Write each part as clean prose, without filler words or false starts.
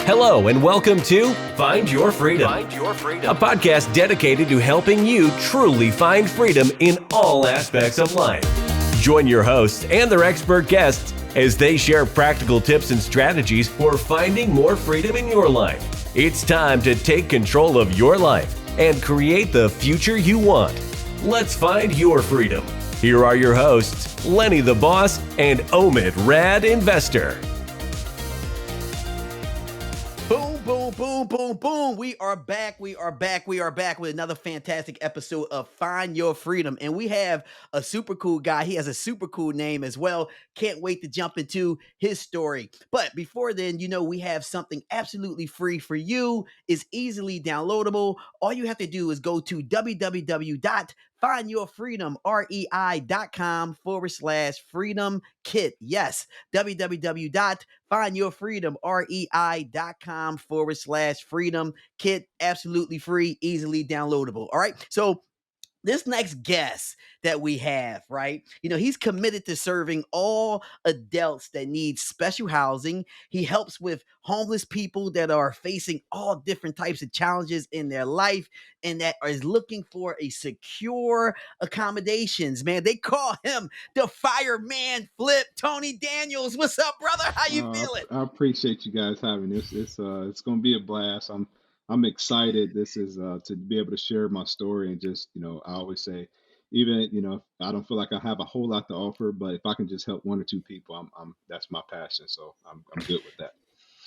Hello and welcome to Find Your Freedom, a podcast dedicated to helping you truly find freedom in all aspects of life. Join your hosts and their expert guests as they share practical tips and strategies for finding more freedom in your life. It's time to take control of your life and create the future you want. Let's find your freedom. Here are your hosts, Lenny the Boss and Omid Rad Investor. Boom, boom, boom, boom, boom. We are back with another fantastic episode of Find Your Freedom. And we have a super cool guy. He has a super cool name as well. Can't wait to jump into his story. But before then, we have something absolutely free for you. It's easily downloadable. All you have to do is go to www.findyourfreedom.com/freedom kit. Yes, www.findyourfreedom.com/freedom kit. Absolutely free, easily downloadable. All right. So this next guest that we have, right? He's committed to serving all adults that need special housing. He helps with homeless people that are facing all different types of challenges in their life and that is looking for a secure accommodations. Man, they call him the fireman flip. Tony Daniels, what's up, brother? How you feeling? I appreciate you guys having this. It's going to be a blast. I'm excited. This is to be able to share my story and just I always say, even I don't feel like I have a whole lot to offer, but if I can just help one or two people, I'm that's my passion. So I'm good with that.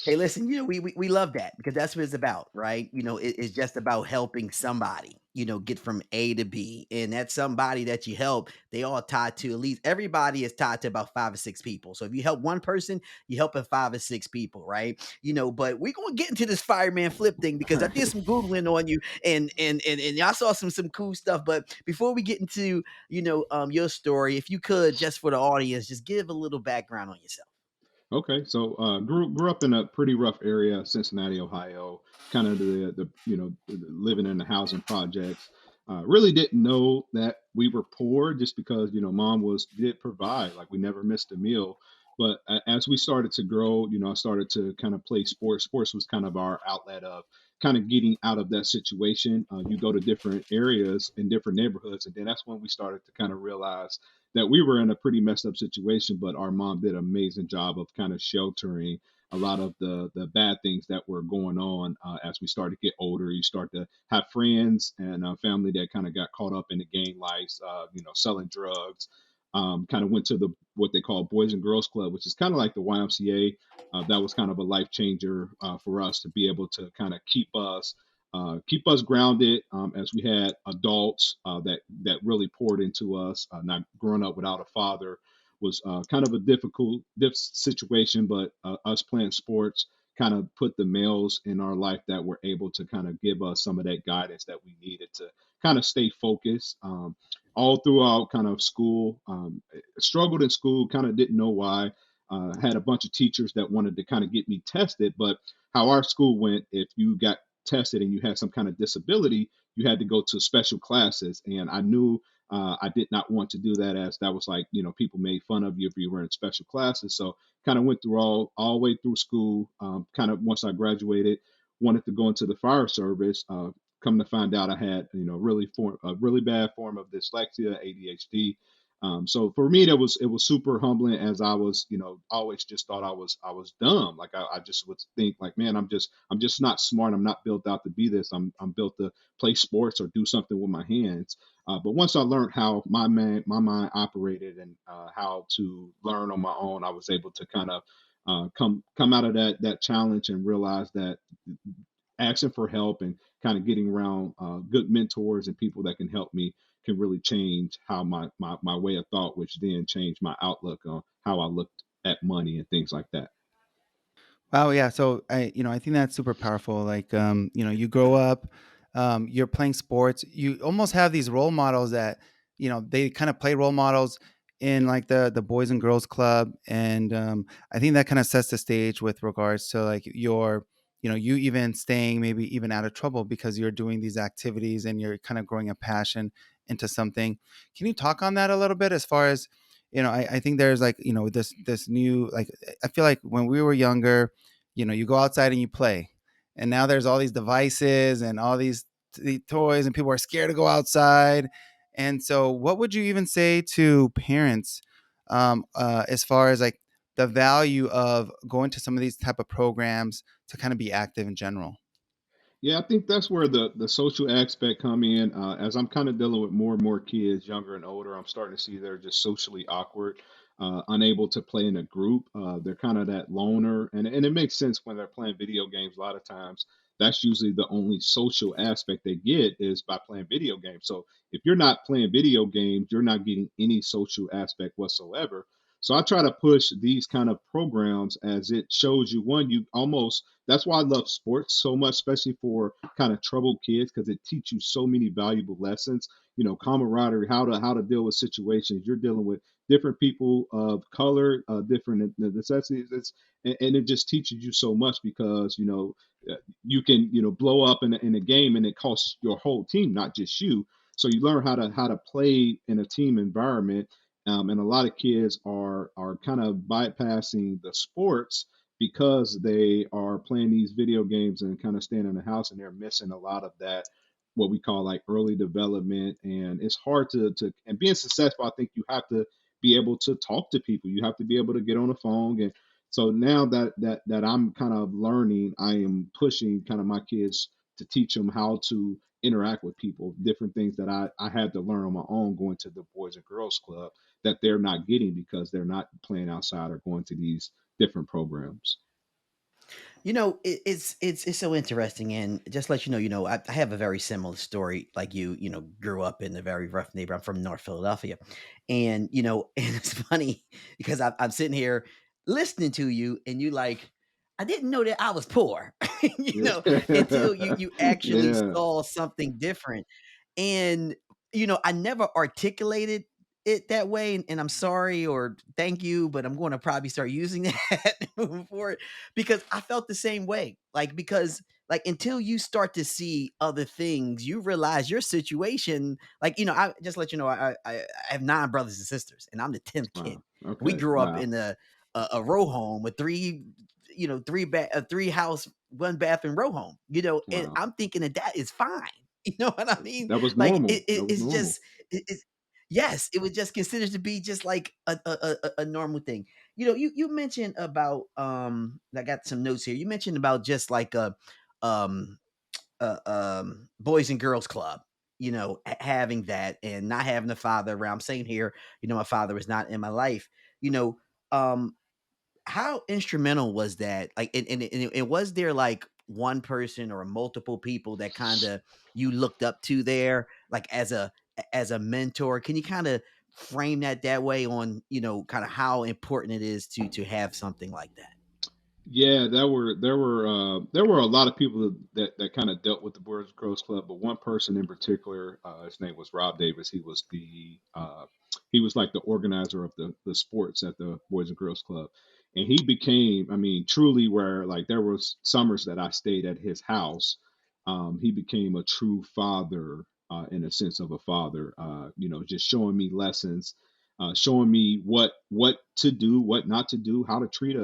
Hey, listen, we love that because that's what it's about, right? It's just about helping somebody, get from A to B. And that somebody that you help, they all tied to, at least everybody is tied to about 5 or 6 people. So if you help one person, you helping 5 or 6 people, right? But we're gonna get into this fireman flip thing because I did some Googling on you and I saw some cool stuff. But before we get into, your story, if you could, just for the audience, just give a little background on yourself. Okay, so grew up in a pretty rough area, Cincinnati, Ohio. Kind of living in the housing projects. Really didn't know that we were poor just because mom did provide. Like we never missed a meal. But as we started to grow, I started to kind of play sports. Sports was kind of our outlet of kind of getting out of that situation. You go to different areas in different neighborhoods, and then that's when we started to kind of realize that we were in a pretty messed up situation, but our mom did an amazing job of kind of sheltering a lot of the bad things that were going on. As we started to get older, you start to have friends and family that kind of got caught up in the gang life, selling drugs. Kind of went to the what they call Boys and Girls Club, which is kind of like the YMCA. That was kind of a life changer for us to be able to kind of keep us grounded as we had adults that really poured into us. Not growing up without a father was kind of a difficult situation, but us playing sports kind of put the males in our life that were able to kind of give us some of that guidance that we needed to kind of stay focused. All throughout kind of school, struggled in school, kind of didn't know why. Had a bunch of teachers that wanted to kind of get me tested, but how our school went, if you got tested and you had some kind of disability, you had to go to special classes. And I knew I did not want to do that, as that was like, people made fun of you if you were in special classes. So kind of went through all the way through school. Kind of once I graduated, wanted to go into the fire service. Come to find out I had, a really bad form of dyslexia, ADHD. So for me, it was super humbling, as I was, always just thought I was dumb. Like I just would think like, man, I'm just not smart. I'm not built out to be this. I'm built to play sports or do something with my hands. But once I learned how my mind operated and how to learn on my own, I was able to kind of come out of that challenge and realize that asking for help and kind of getting around good mentors and people that can help me can really change how my way of thought, which then changed my outlook on how I looked at money and things like that. Wow, yeah. So I think that's super powerful. Like, you grow up, you're playing sports. You almost have these role models that, they kind of play role models in like the Boys and Girls Club, and I think that kind of sets the stage with regards to like you even staying maybe even out of trouble because you're doing these activities and you're kind of growing a passion into something. Can you talk on that a little bit as far as I think there's like this new like I feel like when we were younger, you go outside and you play, and now there's all these devices and all these toys, and people are scared to go outside. And so, what would you even say to parents, as far as like the value of going to some of these type of programs to kind of be active in general? Yeah, I think that's where the social aspect come in. As I'm kind of dealing with more and more kids, younger and older, I'm starting to see they're just socially awkward, unable to play in a group. They're kind of that loner, and it makes sense when they're playing video games. A lot of times, that's usually the only social aspect they get is by playing video games. So if you're not playing video games, you're not getting any social aspect whatsoever. So I try to push these kind of programs as it shows you one, you almost that's why I love sports so much, especially for kind of troubled kids, because it teaches you so many valuable lessons. Camaraderie, how to deal with situations. You're dealing with different people of color, different necessities. And it just teaches you so much because you can blow up in a game and it costs your whole team, not just you. So you learn how to play in a team environment. And a lot of kids are kind of bypassing the sports because they are playing these video games and kind of staying in the house, and they're missing a lot of that, what we call like early development. And it's hard to and being successful, I think you have to be able to talk to people. You have to be able to get on the phone. And so now that I'm kind of learning, I am pushing kind of my kids to teach them how to interact with people, different things that I had to learn on my own going to the Boys and Girls Club that they're not getting because they're not playing outside or going to these different programs. It's so interesting, and just to let I have a very similar story. Like grew up in a very rough neighborhood. I'm from North Philadelphia, and and it's funny because I'm sitting here listening to you, and you like, I didn't know that I was poor, until you actually Yeah, saw something different, and I never articulated it that way, and I'm sorry or thank you, but I'm going to probably start using that moving forward because I felt the same way. Like, because like until you start to see other things, you realize your situation. Like, I just let you know, I have 9 brothers and sisters, and I'm the 10th kid. wow, We okay, grew up wow, in a row home with three house, 1 bathroom row home. And wow. I'm thinking that is fine. You know what I mean? That was Like normal. That was it's normal. just it's yes, it was just considered to be just like a normal thing. You mentioned about I got some notes here. You mentioned about just like um boys and girls club, having that and not having a father around. Same here. My father was not in my life. You know, um how instrumental was that? Like, and was there like one person or multiple people that kind of you looked up to there, like as a mentor? Can you kind of frame that way on kind of how important it is to have something like that? Yeah, there were a lot of people that kind of dealt with the Boys and Girls Club, but one person in particular, his name was Rob Davis. He was like the organizer of the sports at the Boys and Girls Club, and he became, I mean, truly where like there was summers that I stayed at his house. He became a true father, in a sense of a father. Just showing me lessons, showing me what to do, what not to do, how to treat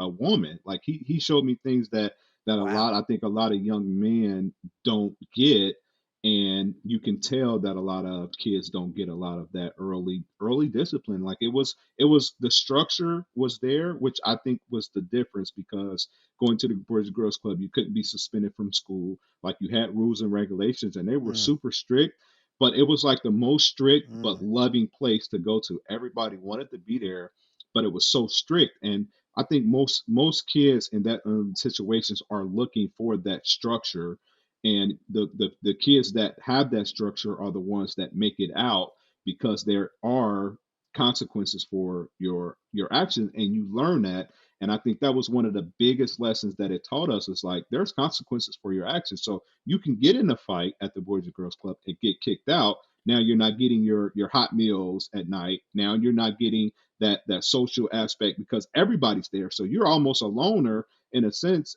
a woman. Like he showed me things that a lot, Wow. I think a lot of young men don't get. And you can tell that a lot of kids don't get a lot of that early discipline. Like it was the structure was there, which I think was the difference, because going to the Boys and Girls Club, you couldn't be suspended from school. Like you had rules and regulations, and they were Mm, super strict, but it was like the most strict but mm, loving place to go to. Everybody wanted to be there, but it was so strict. And I think most kids in that situations are looking for that structure, and the kids that have that structure are the ones that make it out, because there are consequences for your actions, and you learn that. And I think that was one of the biggest lessons that it taught us, is like there's consequences for your actions. So you can get in a fight at the Boys and Girls Club and get kicked out. Now you're not getting your hot meals at night. Now you're not getting that social aspect because everybody's there. So you're almost a loner in a sense,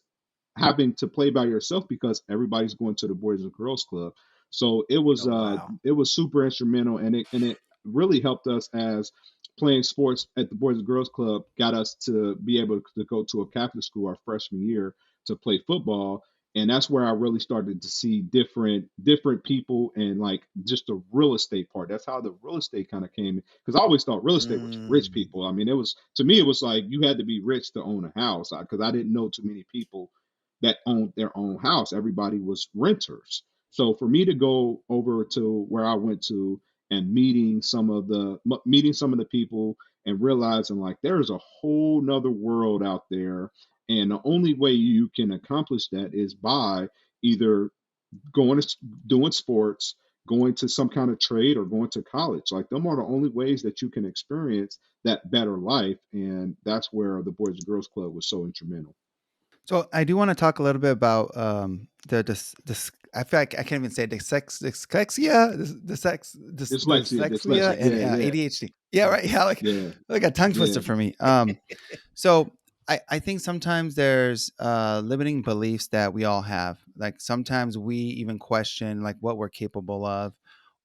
having to play by yourself because everybody's going to the Boys and Girls Club. So it was oh wow. it was super instrumental, and it really helped us as playing sports at the Boys and Girls Club got us to be able to go to a Catholic school our freshman year to play football. And that's where I really started to see different people and like just the real estate part. That's how the real estate kind of came, because I always thought real estate was rich Mm. people. I mean, it was, to me, it was like you had to be rich to own a house, because I didn't know too many people that owned their own house. Everybody was renters. So for me to go over to where I went to and meeting some of the people and realizing like there's a whole nother world out there, and the only way you can accomplish that is by either going to doing sports, going to some kind of trade, or going to college. Like them are the only ways that you can experience that better life, and that's where the Boys and Girls Club was so instrumental. So I do want to talk a little bit about this. I feel like I can't even say dyslexia, dyslexia, Dyslexia, and yeah, yeah, ADHD. Yeah, right. Yeah, yeah, like a tongue yeah. twister for me. So I think sometimes there's limiting beliefs that we all have. Like sometimes we even question like what we're capable of,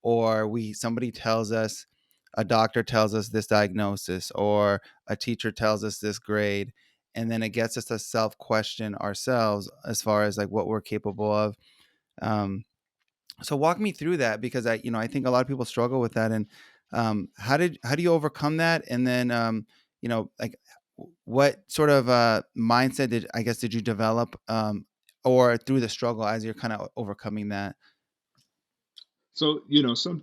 or somebody tells us, a doctor tells us this diagnosis, or a teacher tells us this grade, and then it gets us to self question ourselves as far as like what we're capable of. Um, so walk me through that, because I think a lot of people struggle with that. And how do you overcome that? And then like what sort of mindset did you develop, or through the struggle as you're kind of overcoming that? So,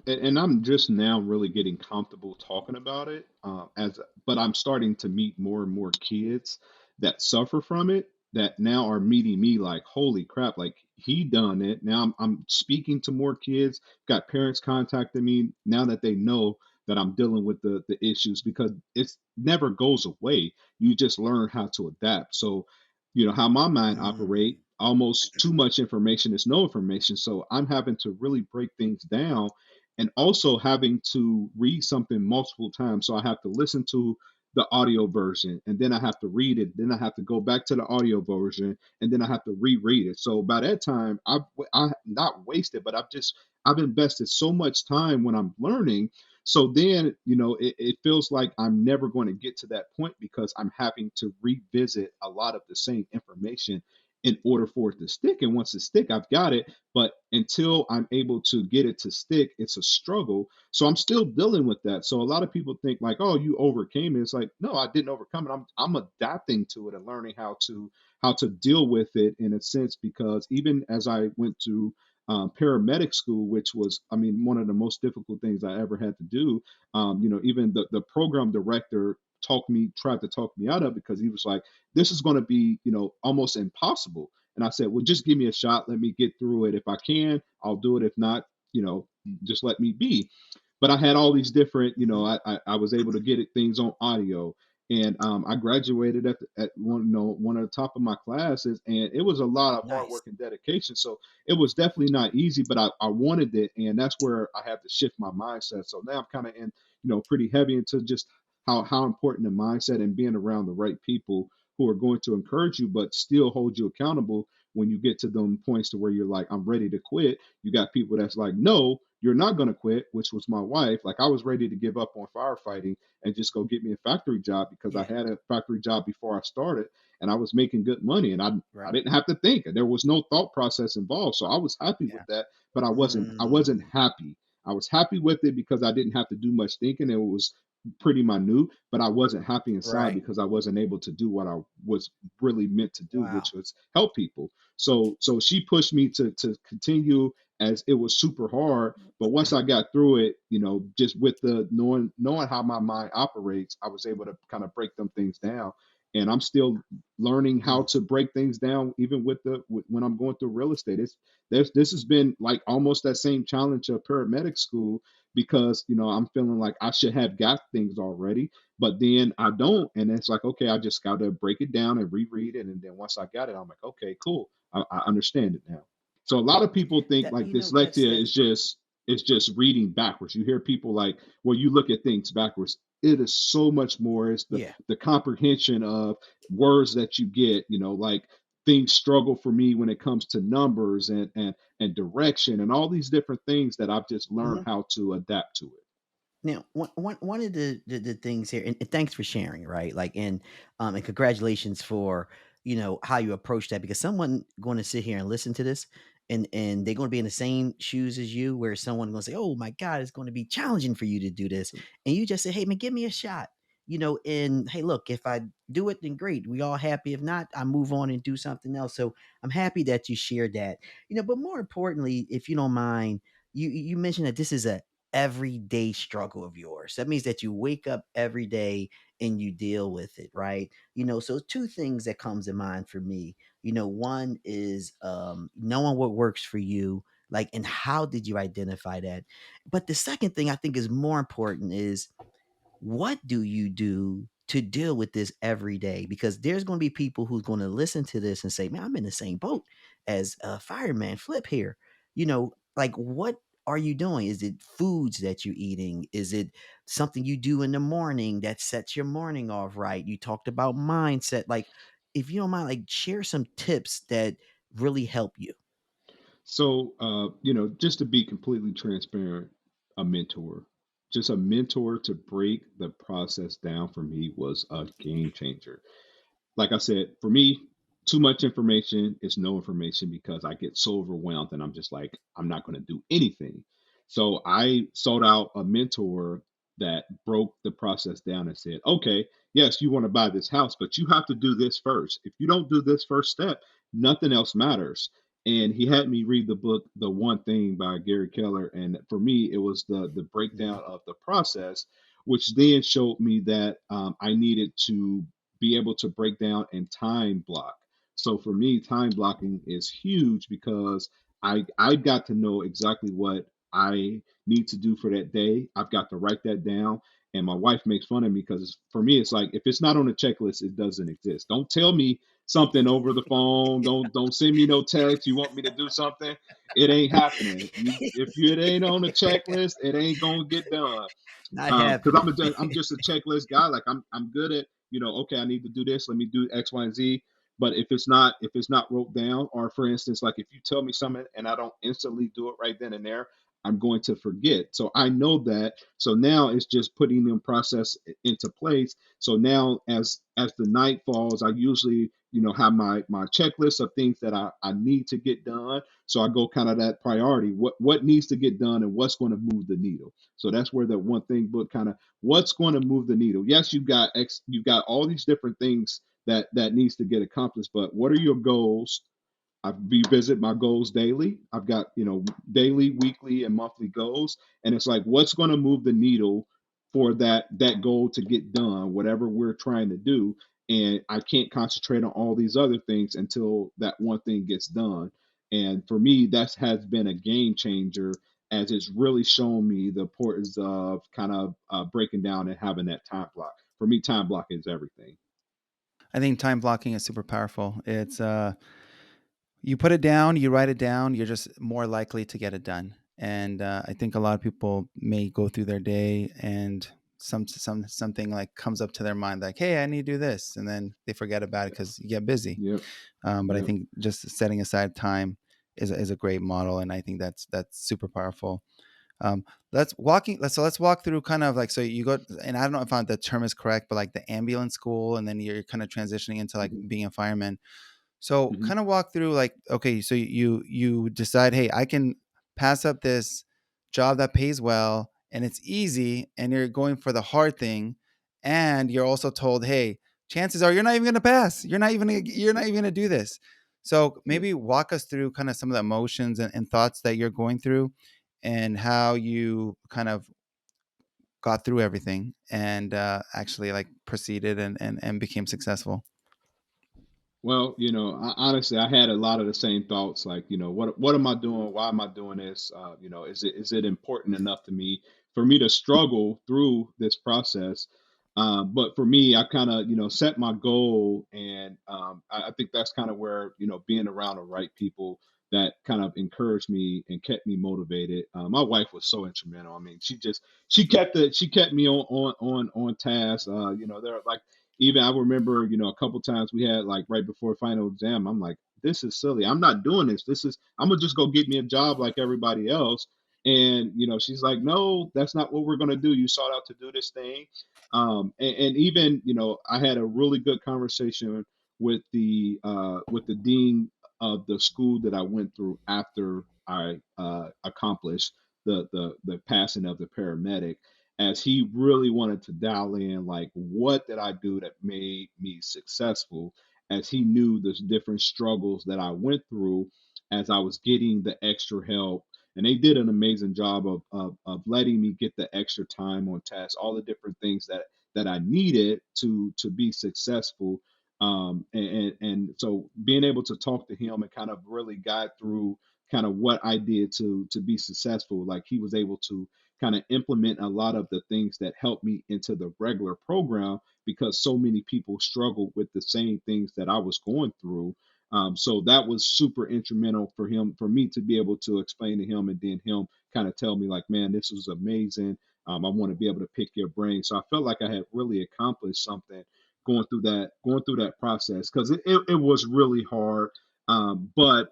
and I'm just now really getting comfortable talking about it. But I'm starting to meet more and more kids that suffer from it, that now are meeting me like, holy crap, like he done it. Now I'm speaking to more kids. Got parents contacting me now that they know that I'm dealing with the issues, because it's never goes away. You just learn how to adapt. So, how my mind Mm. operate, almost too much information is no information. So I'm having to really break things down, and also having to read something multiple times. So I have to listen to the audio version, and then I have to read it. Then I have to go back to the audio version, and then I have to reread it. So by that time, I not wasted, but I've invested so much time when I'm learning. So then, it feels like I'm never going to get to that point, because I'm having to revisit a lot of the same information in order for it to stick. And once it stick, I've got it. But until I'm able to get it to stick, it's a struggle. So I'm still dealing with that. So a lot of people think like, oh, you overcame it. It's like, no, I didn't overcome it. I'm adapting to it and learning how to deal with it in a sense, because even as I went to paramedic school, which was, I mean, one of the most difficult things I ever had to do. Even the program director tried to talk me out of it, because he was like, this is going to be, almost impossible. And I said, well, just give me a shot. Let me get through it. If I can, I'll do it. If not, just let me be. But I had all these different, Mhm. I was able to get things on audio, and I graduated at one of the top of my classes, and it was a lot of hard Nice. work and dedication. So it was definitely not easy, but I wanted it, and that's where I had to shift my mindset. So now I'm kind of in, pretty heavy into just how important the mindset and being around the right people who are going to encourage you, but still hold you accountable when you get to them points to where you're like, I'm ready to quit. You got people that's like, no, you're not going to quit, which was my wife. Like I was ready to give up on firefighting and just go get me a factory job, because I Yeah. had a factory job before I started, and I was making good money, and I Right. didn't have to think. There was no thought process involved. So I was happy with Yeah. that, but I wasn't Mm. happy. I was happy with it because I didn't have to do much thinking. It was pretty minute, but I wasn't happy inside Right. because I wasn't able to do what I was really meant to do, Wow. which was help people. So she pushed me to continue, as it was super hard. But once I got through it, just with the knowing how my mind operates, I was able to kind of break them things down. And I'm still learning how Mm. to break things down, even when I'm going through real estate. This has been like almost that same challenge of paramedic school, because I'm feeling like I should have got things already, but then I don't, and it's like, okay, I just got to break it down and reread it, and then once I got it, I'm like, okay, cool, I understand it now. So a lot of people think That like you know that's dyslexia is just reading backwards. You hear people like, well, you look at things backwards. It is so much more. It's the yeah. the comprehension of words that you get. Like things struggle for me when it comes to numbers and direction and all these different things that I've just learned Mhm. how to adapt to it. Now, one of the things here, and thanks for sharing, right? Like, and congratulations for how you approach that, because someone going to sit here and listen to this, and they're going to be in the same shoes as you, where someone going to say, "Oh my God, it's going to be challenging for you to do this," and you just say, "Hey man, give me a shot." And hey, look, if I do it, then great. We all happy. If not, I move on and do something else. So I'm happy that you shared that. But more importantly, if you don't mind, you mentioned that this is a everyday struggle of yours. That means that you wake up every day and you deal with it, right? So two things that comes to mind for me. One is knowing what works for you, like, and how did you identify that? But the second thing I think is more important is, what do you do to deal with this every day? Because there's going to be people who's going to listen to this and say, "Man, I'm in the same boat as fireman Flip here." Like, what are you doing? Is it foods that you're eating? Is it something you do in the morning that sets your morning off right? You talked about mindset. Like, if you don't mind, like, share some tips that really help you. So, just to be completely transparent, a mentor, just a mentor to break the process down for me was a game changer. Like I said, for me, too much information is no information because I get so overwhelmed and I'm just like, I'm not going to do anything. So I sought out a mentor that broke the process down and said, okay, yes, you want to buy this house, but you have to do this first. If you don't do this first step, nothing else matters. And he had me read the book, The One Thing by Gary Keller. And for me, it was the breakdown of the process, which then showed me that I needed to be able to break down and time block. So for me, time blocking is huge because I got to know exactly what I need to do for that day. I've got to write that down. And my wife makes fun of me because for me, it's like if it's not on a checklist, it doesn't exist. Don't tell me something over the phone. Don't send me no text. You want me to do something? It ain't happening. If it ain't on a checklist, it ain't gonna get done. Not Because happening. I'm just a checklist guy. Like I'm good at, okay, I need to do this. Let me do X, Y, and Z. But if it's not wrote down, or for instance, like if you tell me something and I don't instantly do it right then and there, I'm going to forget. So I know that. So now it's just putting them process into place. So now as the night falls, I usually have my checklist of things that I need to get done. So I go kind of that priority. What needs to get done and what's going to move the needle. So that's where that one thing book kind of what's going to move the needle. Yes, you've got all these different things that needs to get accomplished, but what are your goals? I revisit my goals daily. I've got, daily, weekly, and monthly goals. And it's like, what's going to move the needle for that goal to get done, whatever we're trying to do. And I can't concentrate on all these other things until that one thing gets done. And for me, that has been a game changer as it's really shown me the importance of kind of breaking down and having that time block. For me, time block is everything. I think time blocking is super powerful. It's you put it down, you write it down, you're just more likely to get it done. And I think a lot of people may go through their day and something like comes up to their mind, like, "Hey, I need to do this," and then they forget about it because you get busy. Yep. But I Yep. think just setting aside time is a great model, and I think that's super powerful. Um, let's walk through kind of like, so you go, and I don't know if the term is correct, but like the ambulance school, and then you're kind of transitioning into like Hmm. being a fireman. So Hmm. kind of walk through like, okay, so you decide, hey, I can pass up this job that pays well and it's easy, and you're going for the hard thing, and you're also told, hey, chances are you're not even going to pass. You're not even going to do this. So Yep. maybe walk us through kind of some of the emotions and thoughts that you're going through, and how you kind of got through everything and actually like proceeded and became successful. Well, honestly, I had a lot of the same thoughts. Like, what am I doing? Why am I doing this? Is it important enough to me for me to struggle through this process? But for me, I kind of, set my goal, and I think that's kind of where, being around the right people that kind of encouraged me and kept me motivated. My wife was so instrumental. I mean, she kept me on task. There are like even I remember, a couple times we had like right before final exam, I'm like, this is silly. I'm not doing this. I'm gonna just go get me a job like everybody else. And she's like, no, that's not what we're going to do. You sought out to do this thing. And even I had a really good conversation with the dean of the school that I went through after I accomplished the passing of the paramedic, as he really wanted to dial in, like, what did I do that made me successful, as he knew the different struggles that I went through as I was getting the extra help. And they did an amazing job of letting me get the extra time on task, all the different things that I needed to be successful. And so being able to talk to him and kind of really guide through kind of what I did to be successful, like he was able to kind of implement a lot of the things that helped me into the regular program, because so many people struggled with the same things that I was going through. So that was super instrumental for me to be able to explain to him, and then him kind of tell me, like, man, this was amazing. I want to be able to pick your brain. So I felt like I had really accomplished something going through that process, because it was really hard. But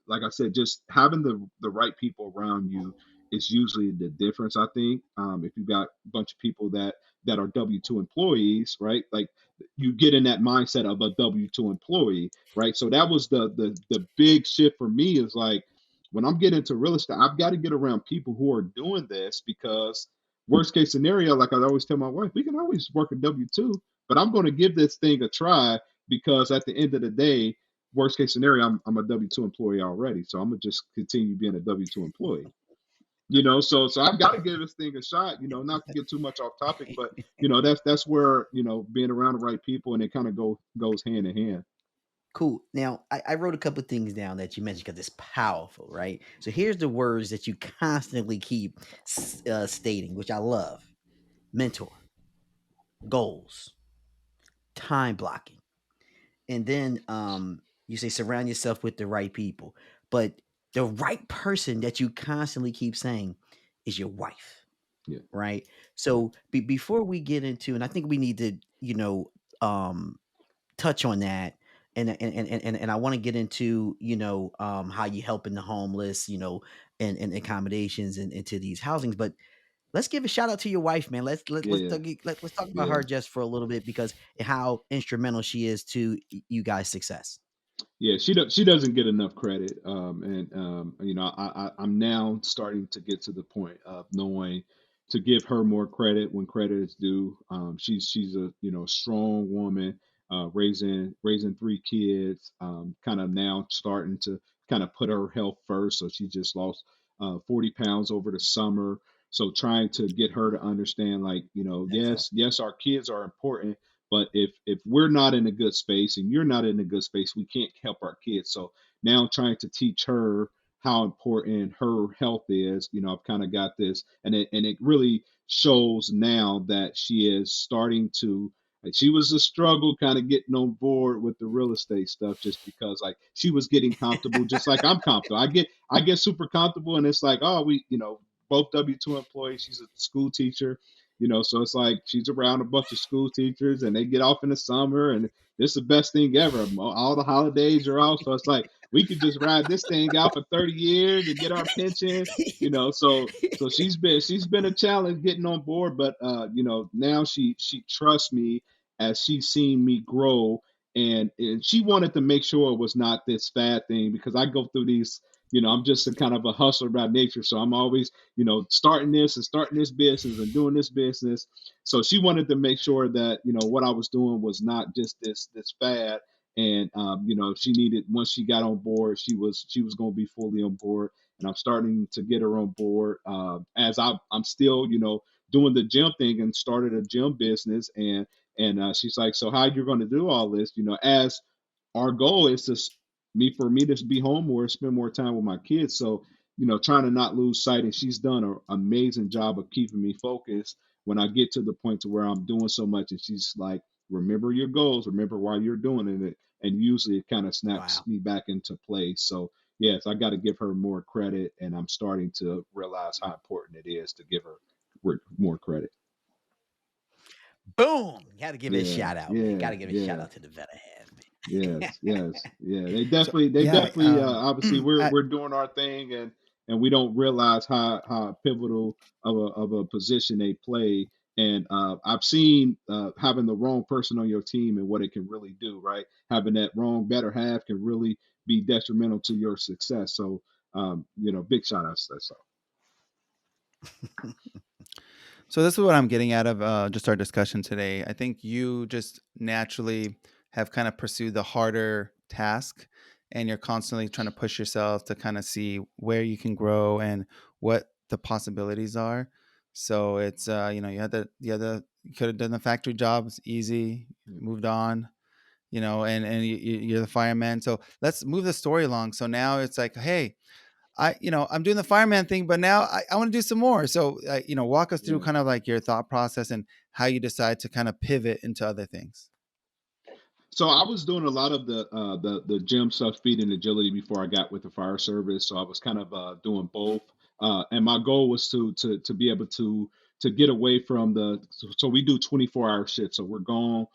like I said, just having the right people around you is usually the difference. I think if you got a bunch of people that are W-2 employees, right? Like, you get in that mindset of a W-2 employee, right? So that was the big shift for me, is like, when I'm getting into real estate, I've got to get around people who are doing this, because worst case scenario, like I always tell my wife, we can always work a W-2, but I'm going to give this thing a try, because at the end of the day, worst case scenario, I'm a W-2 employee already. So I'm going to just continue being a W-2 employee. So I've got to give this thing a shot, not to get too much off topic, but that's where, being around the right people, and it kind of goes hand in hand. Cool. Now, I wrote a couple of things down that you mentioned because it's powerful, right? So here's the words that you constantly keep stating, which I love: mentor, goals, time blocking. And then you say surround yourself with the right people. But the right person that you constantly keep saying is your wife, Yeah. right? Yeah. So before we get into, and I think we need to, um, touch on that. And I want to get into, how you helping the homeless, and accommodations and into these housings. But let's give a shout out to your wife, man. Yeah. Let's talk about Yeah. her just for a little bit, because how instrumental she is to you guys' success. Yeah, she doesn't get enough credit, and I'm now starting to get to the point of knowing to give her more credit when credit is due. She's a strong woman, raising three kids, kind of now starting to kind of put her health first. So she just lost 40 pounds over the summer. So trying to get her to understand, like, That's all. yes, our kids are important, but if we're not in a good space and you're not in a good space, we can't help our kids. So now I'm trying to teach her how important her health is. I've kind of got this, and it really shows now that she is starting to. Like, she was a struggle kind of getting on board with the real estate stuff, just because, like, she was getting comfortable, just like I'm comfortable. I get super comfortable, and it's like, oh, we both W-2 employees. She's a school teacher, so it's like she's around a bunch of school teachers, and they get off in the summer, and it's the best thing ever. All the holidays are off, so it's like we could just ride this thing out for 30 years and get our pension. So she's been a challenge getting on board, but now she trusts me, as she's seen me grow, and she wanted to make sure it was not this fad thing, because I go through these. I'm just a kind of a hustler by nature, so I'm always starting this and starting this business and doing this business. So she wanted to make sure that what I was doing was not just this fad. And she needed, once she got on board, she was going to be fully on board. And I'm starting to get her on board, as I'm still doing the gym thing, and started a gym business. And she's like, so how you're going to do all this? As our goal is to for me to be home more, spend more time with my kids. So trying to not lose sight. And she's done an amazing job of keeping me focused when I get to the point to where I'm doing so much. And she's like, remember your goals, remember why you're doing it. And usually it kind of snaps Wow. me back into place. So yes, I got to give her more credit, and I'm starting to realize how important it is to give her more credit. Boom. Got to give it a Yeah, shout out, man. Got yeah, to give it a shout yeah. out to the better half, man. Yes, yes, yeah. They So definitely, they yeah, definitely. Obviously, we're I, we're doing our thing, and we don't realize how pivotal of a position they play. And I've seen having the wrong person on your team and what it can really do, right? Having that wrong better half can really be detrimental to your success. So, big shout outs to that. So, So this is what I'm getting out of just our discussion today. I think you just naturally have kind of pursued the harder task, and you're constantly trying to push yourself to kind of see where you can grow and what the possibilities are. So it's you could have done the factory jobs easy, moved on, you're the fireman. So let's move the story along. So now it's like, hey, I'm doing the fireman thing, but now I want to do some more. So, walk us through yeah. kind of like your thought process and how you decide to kind of pivot into other things. So I was doing a lot of the gym stuff, speed and agility before I got with the fire service. So I was kind of doing both, and my goal was to be able to get away from the. So we do 24-hour shifts. So we're gone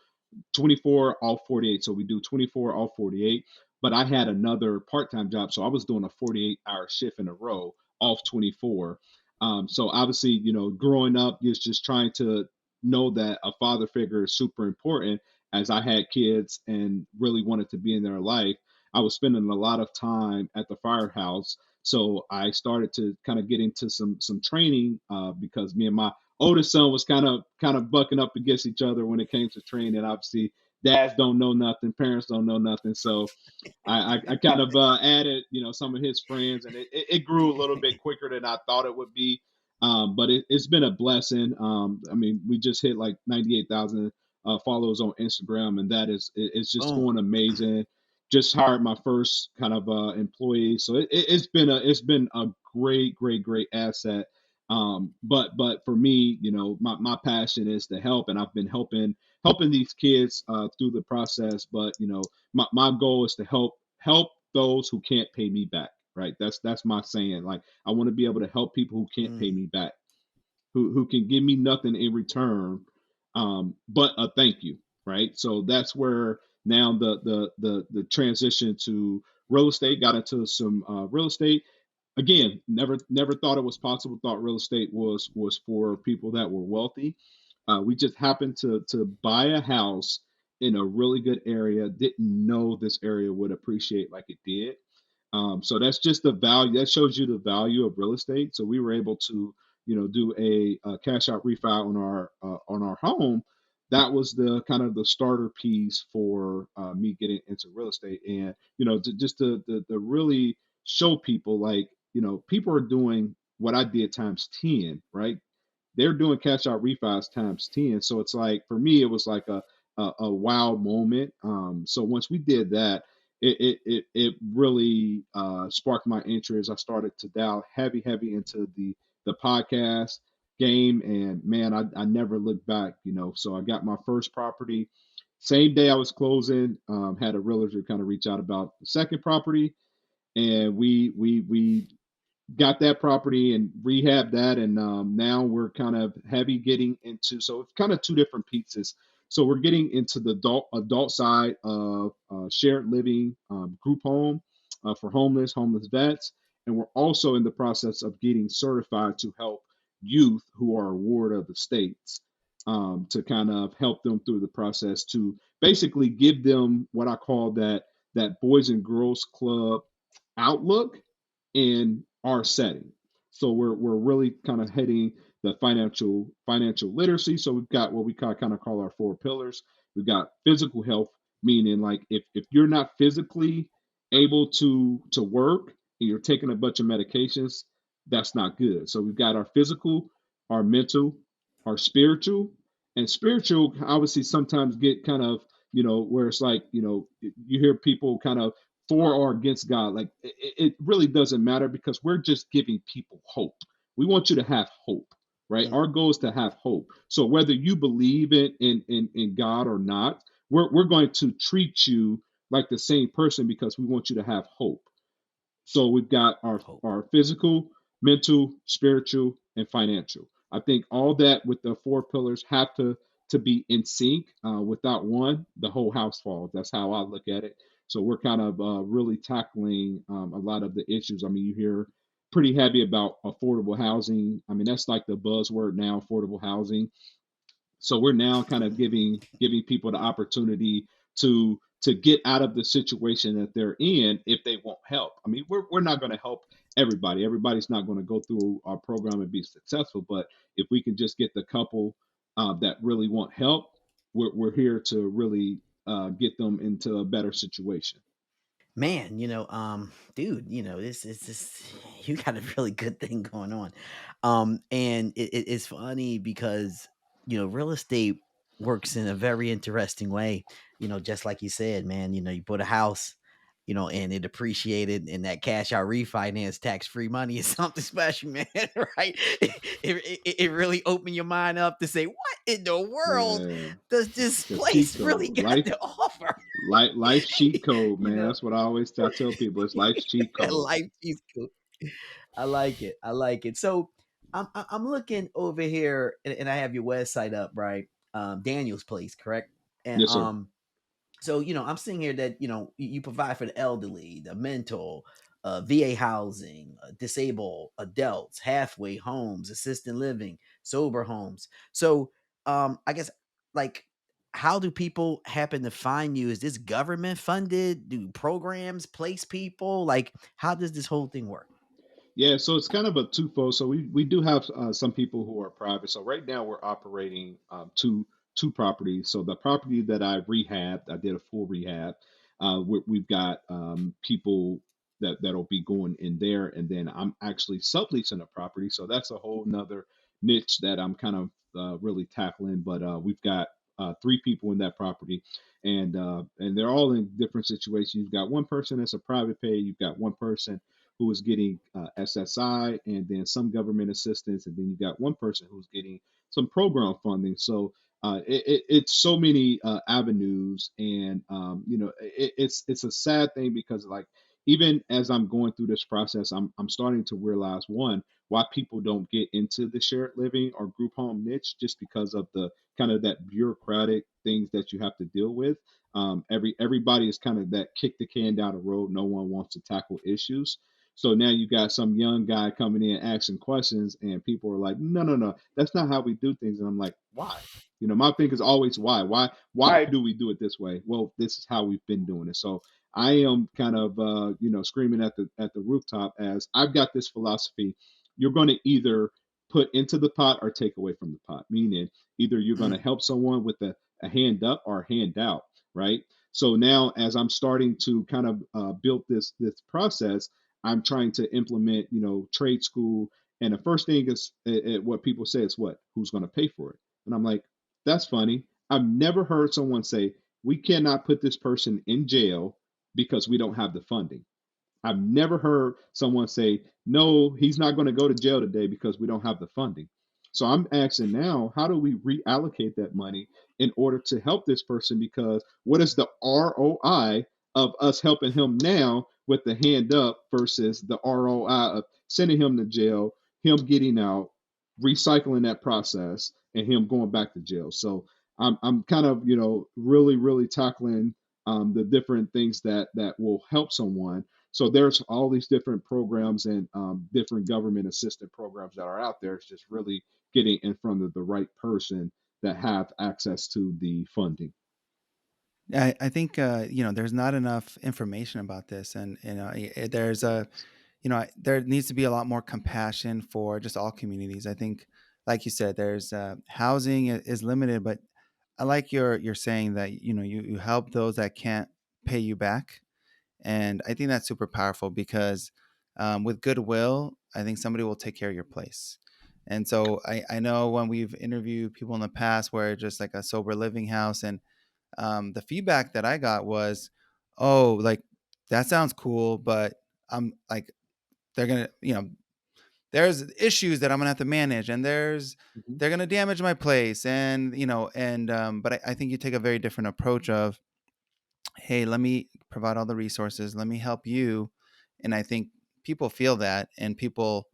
24 off 48. So we do 24 off 48. But I had another part-time job, so I was doing a 48-hour shift in a row off 24. So obviously, growing up is just trying to know that a father figure is super important. As I had kids and really wanted to be in their life, I was spending a lot of time at the firehouse. So I started to kind of get into some training because me and my oldest son was kind of bucking up against each other when it came to training. Obviously, dads don't know nothing, parents don't know nothing. So I kind of added, some of his friends, and it grew a little bit quicker than I thought it would be. But it's been a blessing. I mean, we just hit like 98,000 followers on Instagram, and it's just Boom. going amazing. Just hired my first kind of employee, so it's been a great asset. But for me, my passion is to help, and I've been helping these kids through the process. But my goal is to help those who can't pay me back. Right. That's my saying. Like, I want to be able to help people who can't pay Mm. me back, who can give me nothing in return, but a thank you. Right. So that's where now the transition to real estate, got into some real estate. Again, never thought it was possible. Thought real estate was for people that were wealthy. We just happened to buy a house in a really good area. Didn't know this area would appreciate like it did. So that's just the value. That shows you the value of real estate. So we were able to, do a cash out refi on our home. That was the kind of the starter piece for me getting into real estate, and just to really show people, like, people are doing what I did times 10, right? They're doing cash out refis times 10. So it's like, for me, it was like a wow moment. So once we did that, it really sparked my interest. I started to dial heavy into the podcast game, and man, I never looked back. So I got my first property. Same day I was closing, had a realtor kind of reach out about the second property, and we got that property and rehab that, and now we're kind of heavy getting into, so it's kind of two different pieces. So we're getting into the adult side of shared living, group home for homeless vets, and we're also in the process of getting certified to help youth who are a ward of the states, to kind of help them through the process, to basically give them what I call that boys and girls club outlook in our setting. So we're really kind of heading the financial literacy. So we've got what we kind of call our four pillars. We've got physical health, meaning, like, if you're not physically able to work and you're taking a bunch of medications, that's not good. So we've got our physical, our mental, our spiritual. And spiritual obviously sometimes get kind of, where it's like, you hear people kind of for or against God. Like, it really doesn't matter, because we're just giving people hope. We want you to have hope, right? Mm. Our goal is to have hope. So whether you believe in God or not, we're going to treat you like the same person, because we want you to have hope. So we've got our Hope. our physical, mental, spiritual, and financial. I think all that with the four pillars have to be in sync. Without one, the whole house falls. That's how I look at it. So we're kind of really tackling a lot of the issues. I mean, you hear pretty happy about affordable housing. I mean, that's like the buzzword now, affordable housing. So we're now kind of giving people the opportunity to get out of the situation that they're in if they want help. I mean, we're not going to help everybody. Everybody's not going to go through our program and be successful. But if we can just get the couple that really want help, we're here to really get them into a better situation. Man, dude, this is just you got a really good thing going on. And it's funny because real estate works in a very interesting way. Just like you said, man, you bought a house, and it appreciated, and that cash out refinance tax free money is something special, man. Right? It really opened your mind up to say, what in the world Yeah, does this the cheat place really code, got to offer? life's cheat code, you man. know, That's what I tell people. It's life's cheat code. Life is cool. I like it. I like it. So I'm looking over here, and I have your website up, right? Daniel's Place, correct? And Yes, sir. so I'm seeing here that you provide for the elderly, the mental, VA housing, disabled adults, halfway homes, assisted living, sober homes. So I guess, like, how do people happen to find you? Is this government funded? Do programs place people? Like, how does this whole thing work? Yeah, so it's kind of a twofold. So we do have some people who are private. So right now we're operating two properties. So the property that I rehabbed, I did a full rehab. We've got people that'll be going in there, and then I'm actually subleasing a property. So that's a whole nother niche that I'm kind of really tackling. But we've got three people in that property, and they're all in different situations. You've got one person that's a private pay. You've got one person who is getting SSI and then some government assistance, and then you got one person who's getting some program funding. So it's so many avenues, and it's a sad thing because like even as I'm going through this process, I'm starting to realize one why people don't get into the shared living or group home niche just because of the kind of that bureaucratic things that you have to deal with. Everybody is kind of that kick the can down the road. No one wants to tackle issues. So now you got some young guy coming in asking questions, and people are like, "No, no, no, that's not how we do things." And I'm like, "Why?" My thing is always why. Why do we do it this way? Well, this is how we've been doing it. So I am kind of screaming at the rooftop as I've got this philosophy. You're going to either put into the pot or take away from the pot. Meaning, either you're going to help someone with a hand up or a hand out, right? So now, as I'm starting to kind of build this process, I'm trying to implement, trade school. And the first thing is what people say is what? Who's going to pay for it? And I'm like, that's funny. I've never heard someone say, we cannot put this person in jail because we don't have the funding. I've never heard someone say, no, he's not going to go to jail today because we don't have the funding. So I'm asking now, how do we reallocate that money in order to help this person? Because what is the ROI of us helping him now with the hand up versus the ROI of sending him to jail, him getting out, recycling that process, and him going back to jail? So I'm kind of, really, really tackling the different things that will help someone. So there's all these different programs and different government assisted programs that are out there. It's just really getting in front of the right person that have access to the funding. I think there's not enough information about this, and there's there needs to be a lot more compassion for just all communities. I think, like you said, there's housing is limited, but I like you're saying that you help those that can't pay you back, and I think that's super powerful because with goodwill, I think somebody will take care of your place. And so I know when we've interviewed people in the past where just like a sober living house, and the feedback that I got was, "Oh, like that sounds cool, but I'm like they're gonna, there's issues that I'm gonna have to manage, and Mhm. they're gonna damage my place, and but I think you take a very different approach of, hey, let me provide all the resources, let me help you, and I think people feel that, and people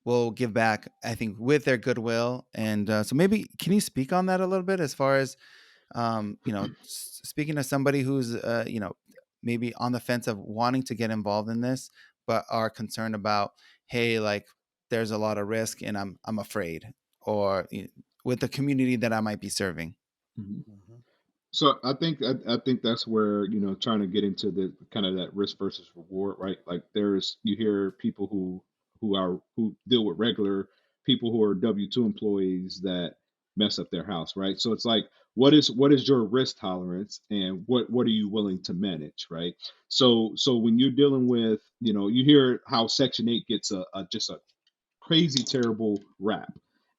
will give back. I think with their goodwill, and so maybe can you speak on that a little bit as far as speaking to somebody who's maybe on the fence of wanting to get involved in this but are concerned about, hey, like there's a lot of risk and I'm afraid, or with the community that I might be serving. Mhm. Mhm. So I think that's where, trying to get into the kind of that risk versus reward, right? Like you hear people who deal with regular people who are W-2 employees that mess up their house, right? So it's like, what is your risk tolerance, and what are you willing to manage, right? So when you're dealing with, you hear how Section 8 gets a just a crazy terrible rap,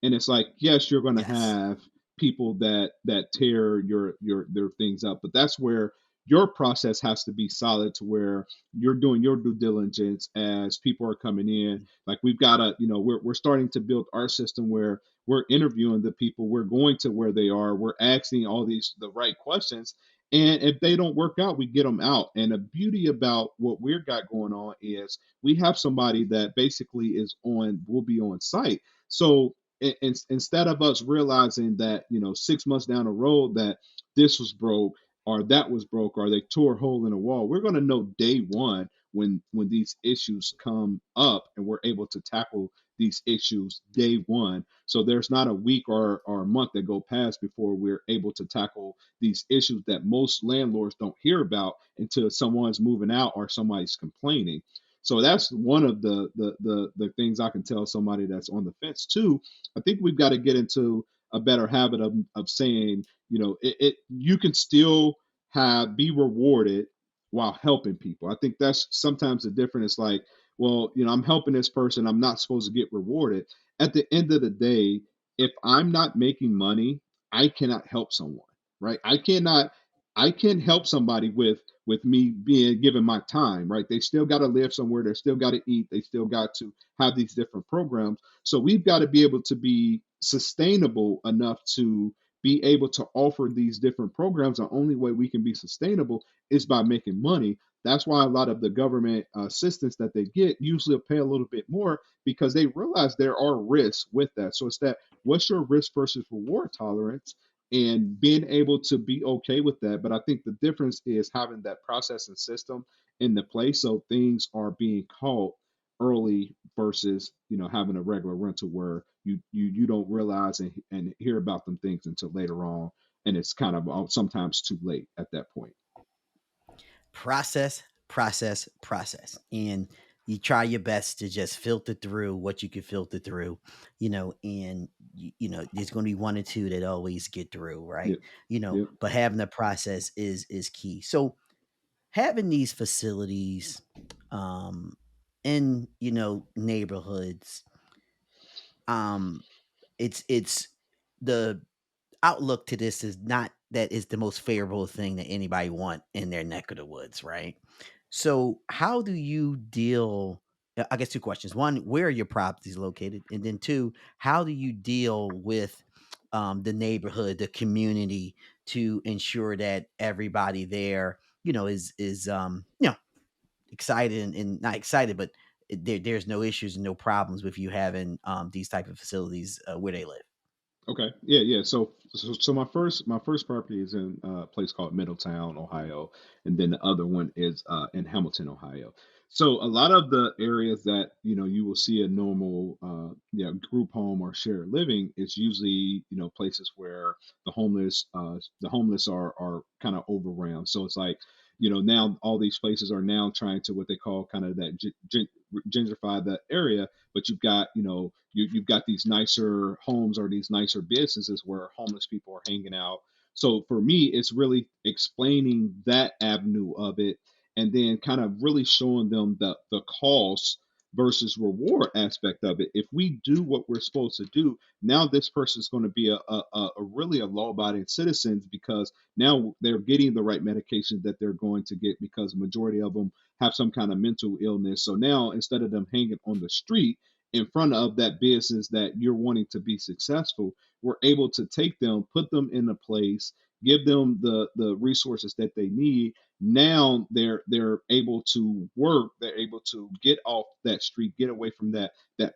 and it's like, yes, you're going to Yes. have people that tear your their things up, but that's where your process has to be solid, to where you're doing your due diligence as people are coming in. Like, we've got to, we're starting to build our system where we're interviewing the people, we're going to where they are, we're asking all these the right questions, and if they don't work out, we get them out. And the beauty about what we've got going on is we have somebody that basically will be on site. So instead of us realizing that, 6 months down the road that this was broke, or that was broke, or they tore a hole in the wall, we're going to know day one when these issues come up, and we're able to tackle these issues day one. So there's not a week or a month that go past before we're able to tackle these issues that most landlords don't hear about until someone's moving out or somebody's complaining. So that's one of the things I can tell somebody that's on the fence too. I think we've got to get into a better habit of saying, you can still have be rewarded while helping people. I think that's sometimes the difference. It's like, well, I'm helping this person, I'm not supposed to get rewarded. At the end of the day, if I'm not making money, I cannot help someone, right? I can help somebody with me being given my time, right? They still got to live somewhere, they still got to eat, they still got to have these different programs. So we've got to be able to be sustainable enough to be able to offer these different programs. The only way we can be sustainable is by making money. That's why a lot of the government assistance that they get usually pay a little bit more, because they realize there are risks with that. So it's that, what's your risk versus reward tolerance, and being able to be okay with that. But I think the difference is having that process and system in the place, so things are being caught early versus, having a regular rental where you don't realize and hear about them things until later on, and it's kind of sometimes too late at that point. Process, process, process. And you try your best to just filter through what you can filter through, and there's going to be one or two that always get through, right? Yep. Yep. But having the process is key. So having these facilities in, neighborhoods, um it's the outlook to this is not that is the most favorable thing that anybody want in their neck of the woods, right? So how do you deal? I guess two questions. One, where are your properties located? And then two, how do you deal with the neighborhood, the community, to ensure that everybody there, is excited and not excited, but there's no issues and no problems with you having these type of facilities where they live. Okay. Yeah, yeah. So my first property is in a place called Middletown, Ohio, and then the other one is in Hamilton, Ohio. So a lot of the areas that, you will see a normal group home or shared living is usually, places where the homeless are kind of overwhelmed. So it's like, now all these places are now trying to, what they call, kind of that gentrify that area. But you've got, you've got these nicer homes or these nicer businesses where homeless people are hanging out. So for me, it's really explaining that avenue of it, and then kind of really showing them the cost versus reward aspect of it. If we do what we're supposed to do, now this person is going to be a really a law-abiding citizen, because now they're getting the right medication that they're going to get, because the majority of them have some kind of mental illness. So now, instead of them hanging on the street in front of that business that you're wanting to be successful, we're able to take them, put them in a place, give them the resources that they need. Now they're able to work, they're able to get off that street, get away from that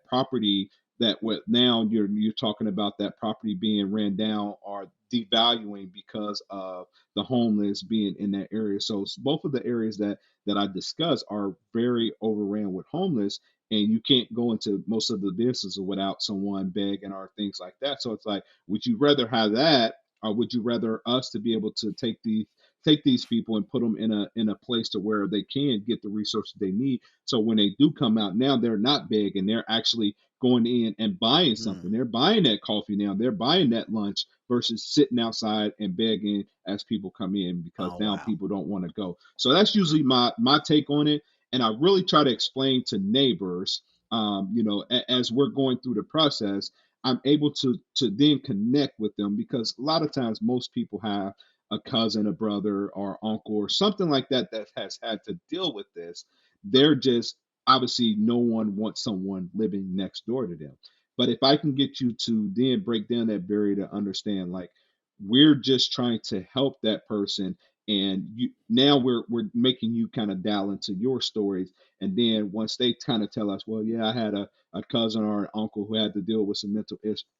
property that what now you're talking about that property being ran down or devaluing because of the homeless being in that area. So both of the areas that I discussed are very overran with homeless, and you can't go into most of the businesses without someone begging or things like that. So it's like, would you rather have that, or would you rather us to be able to take these people and put them in a place to where they can get the resources they need, so when they do come out now, they're not begging, they're actually going in and buying Mm. something. They're buying that coffee now, they're buying that lunch versus sitting outside and begging as people come in, because Oh, now wow. people don't want to go. So that's usually my take on it. And I really try to explain to neighbors, as we're going through the process, I'm able to then connect with them, because a lot of times most people have a cousin, a brother, or uncle, or something like that that has had to deal with this. They're just, obviously, no one wants someone living next door to them. But if I can get you to then break down that barrier to understand, like, we're just trying to help that person, and you now we're making you kind of dial into your stories, and then once they kind of tell us, well, yeah, I had a cousin or an uncle who had to deal with some mental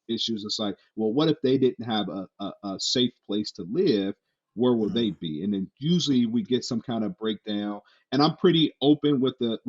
issues. It's like, well, what if they didn't have a safe place to live? Where will they Mm. be? And then usually we get some kind of breakdown. And I'm pretty open with the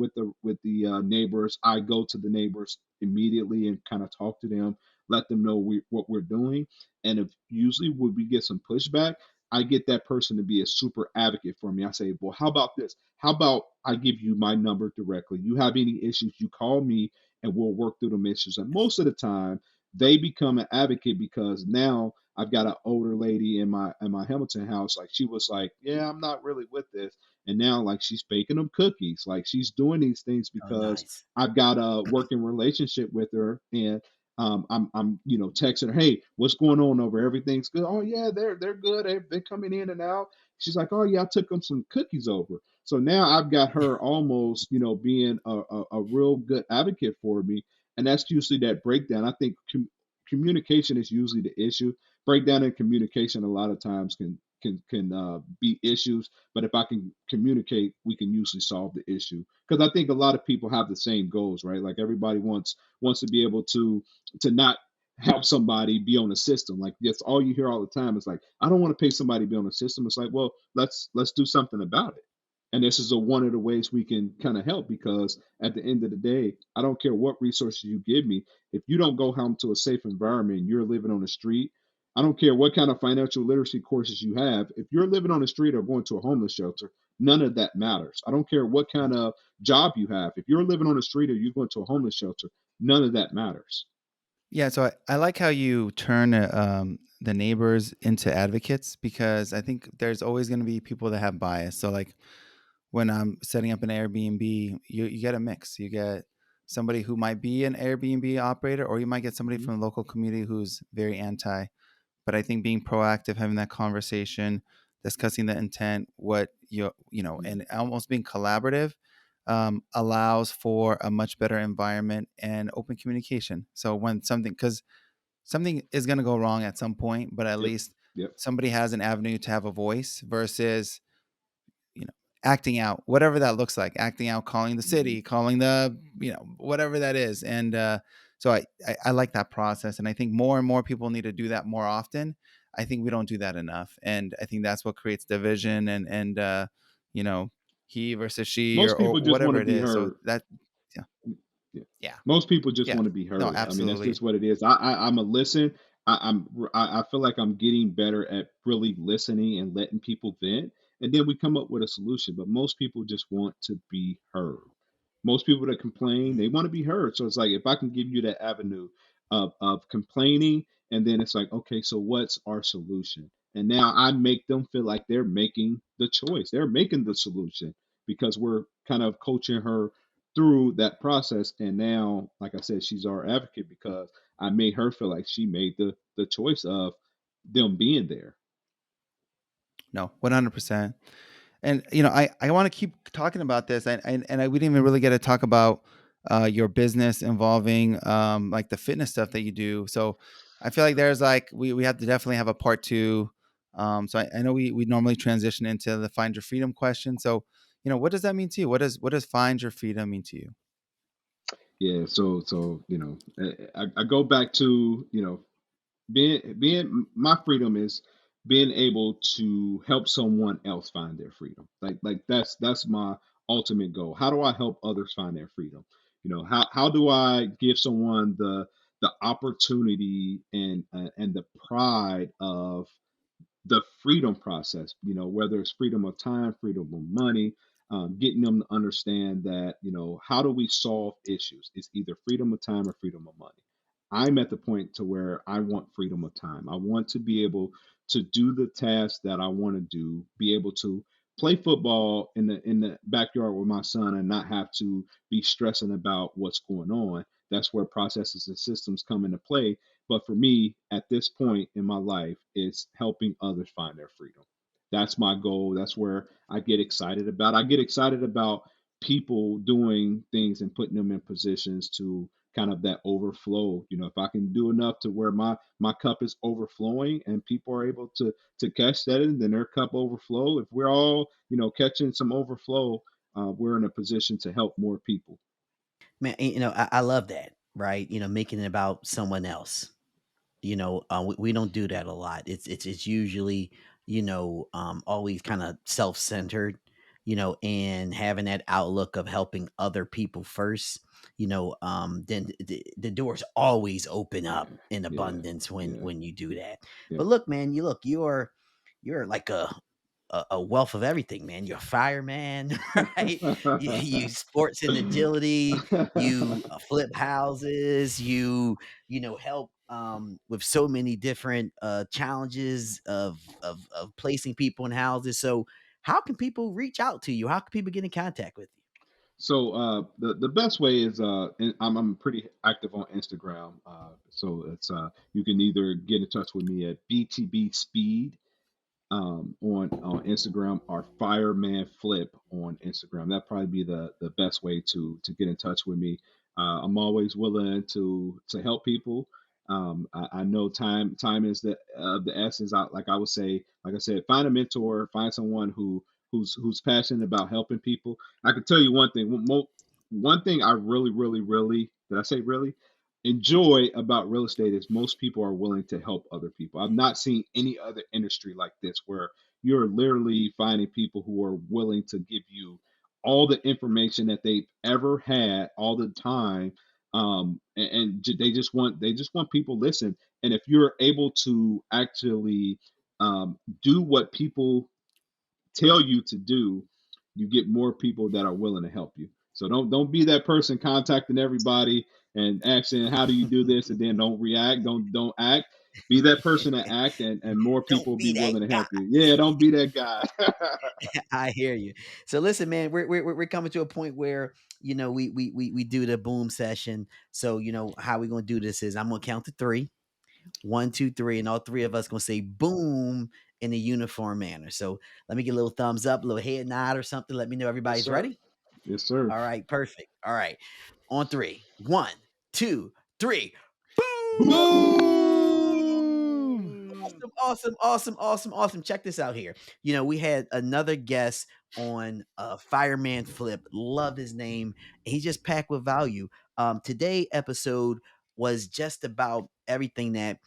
neighbors. I go to the neighbors immediately and kind of talk to them, let them know what we're doing. And if usually when we get some pushback, I get that person to be a super advocate for me. I say, well, how about this? How about I give you my number directly? You have any issues, you call me and we'll work through them issues. And most of the time, they become an advocate, because now I've got an older lady in my Hamilton house. Like, she was like, yeah, I'm not really with this. And now, like, she's baking them cookies. Like, she's doing these things Oh, because nice. I've got a working relationship with her. And I'm texting her, hey, what's going on over? Everything's good. Oh yeah, they're good. They're coming in and out. She's like, oh yeah, I took them some cookies over. So now I've got her almost, being a real good advocate for me. And that's usually that breakdown. I think communication is usually the issue. Breakdown in communication a lot of times can be issues, but if I can communicate, we can usually solve the issue. Because I think a lot of people have the same goals, right? Like, everybody wants to be able to not help somebody be on a system. Like, that's all you hear all the time. It's like, I don't want to pay somebody to be on a system. It's like, well, let's do something about it. And this is one of the ways we can kind of help, because at the end of the day, I don't care what resources you give me. If you don't go home to a safe environment, you're living on the street. I don't care what kind of financial literacy courses you have. If you're living on the street or going to a homeless shelter, none of that matters. I don't care what kind of job you have. If you're living on the street or you're going to a homeless shelter, none of that matters. Yeah, so I like how you turn the neighbors into advocates, because I think there's always going to be people that have bias. So like when I'm setting up an Airbnb, you get a mix. You get somebody who might be an Airbnb operator, or you might get somebody Mhm. from the local community who's very anti. But I think being proactive, having that conversation, discussing the intent, what Mhm. and almost being collaborative, allows for a much better environment and open communication. So when because something is going to go wrong at some point, but at Yep. least Yep. somebody has an avenue to have a voice versus you know acting out, whatever that looks like, acting out, calling the Mhm. city, calling the whatever that is. And so I like that process, and I think more and more people need to do that more often. I think we don't do that enough, and I think that's what creates division and you know he versus she, Most or people just want whatever to it be is. So heard. that yeah. Yeah. Yeah. Most people just Yeah. want to be No, heard. I mean, that's absolutely. just what it is. I'm a listen. I feel like I'm getting better at really listening and letting people vent, and then we come up with a solution. But most people just want to be heard. Most people that complain, they want to be heard. So it's like, if I can give you that avenue of complaining, and then it's like, okay, so what's our solution? And now I make them feel like they're making the choice. They're making the solution, because we're kind of coaching her through that process. And now, like I said, she's our advocate, because I made her feel like she made the choice of them being there. No, 100%. And I want to keep talking about this, we didn't even really get to talk about your business involving like the fitness stuff that you do. So I feel like there's like we have to definitely have a part two. So I know we normally transition into the find your freedom question. So what does that mean to you? What does find your freedom mean to you? Yeah. So I go back to being my freedom is being able to help someone else find their freedom. Like that's my ultimate goal. How do I help others find their freedom? How do I give someone the opportunity and the pride of the freedom process, whether it's freedom of time, freedom of money, getting them to understand that, how do we solve issues? It's either freedom of time or freedom of money. I'm at the point to where I want freedom of time. I want to be able to do the tasks that I want to do, be able to play football in the backyard with my son and not have to be stressing about what's going on. That's where processes and systems come into play, but for me, at this point in my life, it's helping others find their freedom. That's my goal. That's where I get excited about. I get excited about people doing things and putting them in positions to kind of that overflow. If I can do enough to where my cup is overflowing and people are able to catch that, and then their cup overflow. If we're all catching some overflow, we're in a position to help more people. Man, I love that, right? Making it about someone else. We don't do that a lot. It's usually, always kind of self-centered, and having that outlook of helping other people first, then the doors always open up in Yeah, abundance when yeah, you do that. yeah. But look, man, you're like a wealth of everything, man. You're a fireman, right? You sports and agility. You flip houses. You help with so many different challenges of placing people in houses. So, how can people reach out to you? How can people get in contact with you? So the best way is I'm pretty active on Instagram. So it's you can either get in touch with me at BTB Speed on Instagram, or Fireman Flip on Instagram. That'd probably be the best way to get in touch with me. I'm always willing to help people. I know time is the essence. Like I would say, like I said, find a mentor, find someone who's passionate about helping people. I can tell you one thing. One thing I really, really, really, did I say really, enjoy about real estate is most people are willing to help other people. I've not seen any other industry like this where you're literally finding people who are willing to give you all the information that they've ever had all the time. And they just want people to listen. And if you're able to actually do what people tell you to do, you get more people that are willing to help you. So don't be that person contacting everybody and asking how do you do this, and then don't react, don't act. Be that person to act, and more Don't people will be be that willing to guy. help you. Yeah, don't be that guy. I hear you. So listen, man, we're coming to a point where we do the boom session. So how we gonna do this is I'm gonna count to three. One, two, three, and all three of us gonna say boom in a uniform manner. So let me get a little thumbs up, a little head nod or something. Let me know Yes, everybody's sir. ready. Yes, sir. All right, perfect. All right. On three. One, two, three. Boom! Awesome, awesome, awesome, awesome, awesome. Check this out here. We had another guest on Fireman Flip. Love his name. He just packed with value. Today episode was just about everything that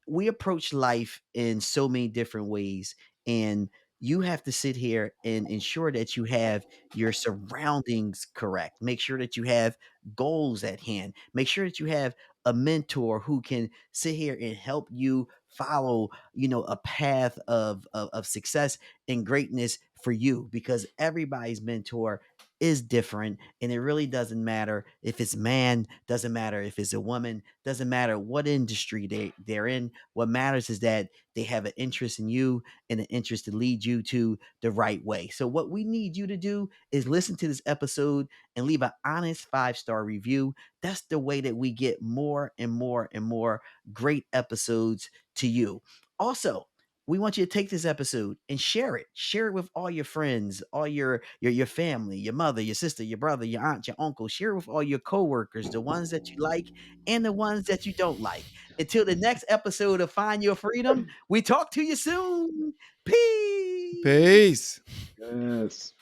we approach life in so many different ways, and you have to sit here and ensure that you have your surroundings correct. Make sure that you have goals at hand. Make sure that you have a mentor who can sit here and help you follow a path of success and greatness for you, because everybody's mentor is different, and it really doesn't matter if it's man, doesn't matter if it's a woman, doesn't matter what industry they're in. What matters is that they have an interest in you and an interest to lead you to the right way. So what we need you to do is listen to this episode and leave an honest 5-star review. That's the way that we get more and more and more great episodes to you. Also, we want you to take this episode and share it. Share it with all your friends, all your family, your mother, your sister, your brother, your aunt, your uncle. Share it with all your coworkers, the ones that you like and the ones that you don't like. Until the next episode of Find Your Freedom, we talk to you soon. Peace. Peace. Yes.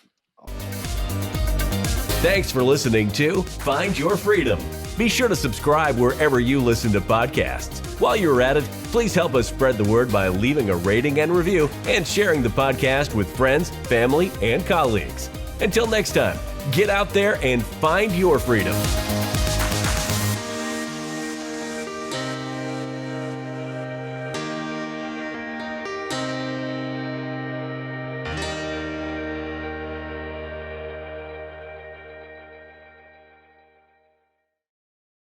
Thanks for listening to Find Your Freedom. Be sure to subscribe wherever you listen to podcasts. While you're at it, please help us spread the word by leaving a rating and review and sharing the podcast with friends, family, and colleagues. Until next time, get out there and find your freedom.